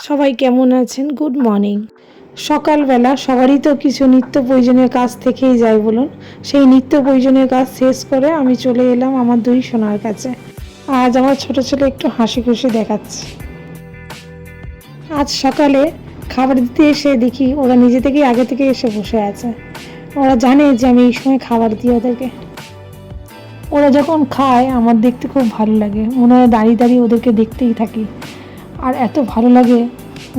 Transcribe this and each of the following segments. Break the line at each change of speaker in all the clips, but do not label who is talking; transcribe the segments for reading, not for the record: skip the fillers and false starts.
সবাই কেমন আছেন? Good morning. সকালবেলা সবারই তো কিছু নিত্য প্রয়োজনীয় কাজ থেকেই যায় বলুন। সেই নিত্য প্রয়োজনীয় কাজ শেষ করে আমি চলে এলাম আমার দুই সোনার কাছে। আজ আমার ছোট ছেলে একটু হাসি খুশি দেখাচ্ছে। আজ সকালে খাবার দিতে এসে দেখি ওরা নিজে থেকেই আগে থেকে এসে বসে আছে। ওরা জানে যে আমি এই সময় খাবার দিই ওদেরকে। ওরা যখন খায় আমার দেখতে খুব ভালো লাগে, মনে হয় দাঁড়িয়ে দাঁড়িয়ে ওদেরকে দেখতেই থাকি। আর এত ভালো লাগে,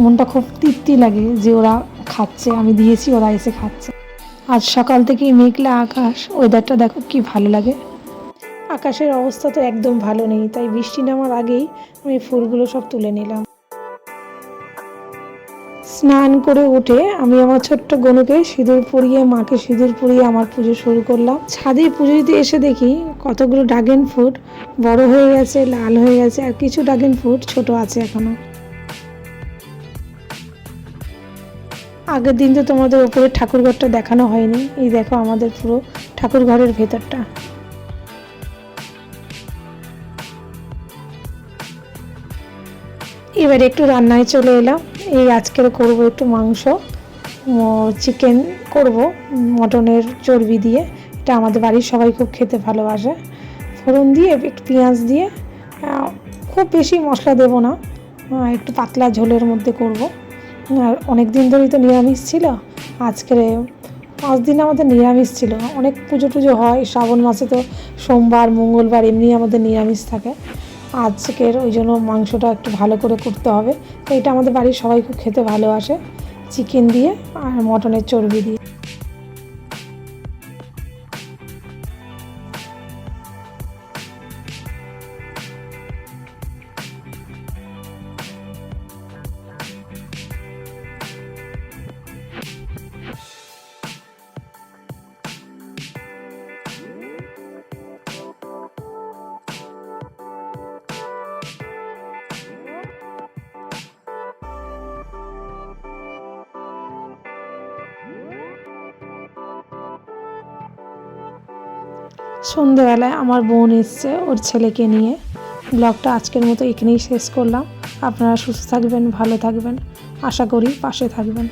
মনটা খুব তৃপ্তি লাগে যে ওরা খাচ্ছে, আমি দিয়েছি ওরা এসে খাচ্ছে। আজ সকাল থেকেই মেঘলা আকাশ, ওয়েদারটা দেখো কি ভালো লাগে। আকাশের অবস্থা তো একদম ভালো নেই, তাই বৃষ্টি নামার আগেই আমি ফুলগুলো সব তুলে নিলাম। স্নান করে উঠে আমি আমার ছোট্ট গনুকে সিঁদুর পরিয়ে, মাকে সিঁদুর পরিয়ে আমার পুজো শুরু করলাম। ছাদে পুজো দিতে এসে দেখি কতগুলো ড্রাগন ফ্রুট বড় হয়ে গেছে, লাল হয়ে গেছে, আর কিছু ড্রাগন ফ্রুট ছোট আছে এখনো। আগের দিন তো তোমাদের উপরে ঠাকুরঘরটা দেখানো হয়নি, এই দেখো আমাদের পুরো ঠাকুর ঘরের ভেতরটা। এবার একটু রান্নায় চলে এলাম। এই আজকের করব একটু মাংস, চিকেন করব মটনের চর্বি দিয়ে। এটা আমাদের বাড়ির সবাই খুব খেতে ভালোবাসে। ফোড়ন দিয়ে একটু পেঁয়াজ দিয়ে, খুব বেশি মশলা দেব না, একটু পাতলা ঝোলের মধ্যে করব। আর অনেক দিন ধরেই তো নিরামিষ ছিল, আজকের 5 দিন আমাদের নিরামিষ ছিল। অনেক পুজো টুজো হয় শ্রাবণ মাসে, তো সোমবার মঙ্গলবার এমনি আমাদের নিরামিষ থাকে। আজকের ওই জন্য মাংসটা একটু ভালো করে করতে হবে। তো এটা আমাদের বাড়ির সবাই খুব খেতে ভালোবাসে, চিকেন দিয়ে আর মটনের চর্বি দিয়ে। সন্ধ্যেবেলায় আমার বোন এসছে ওর ছেলেকে নিয়ে। ব্লগটা আজকের মতো এখানেই শেষ করলাম। আপনারা সুস্থ থাকবেন, ভালো থাকবেন, আশা করি পাশে থাকবেন।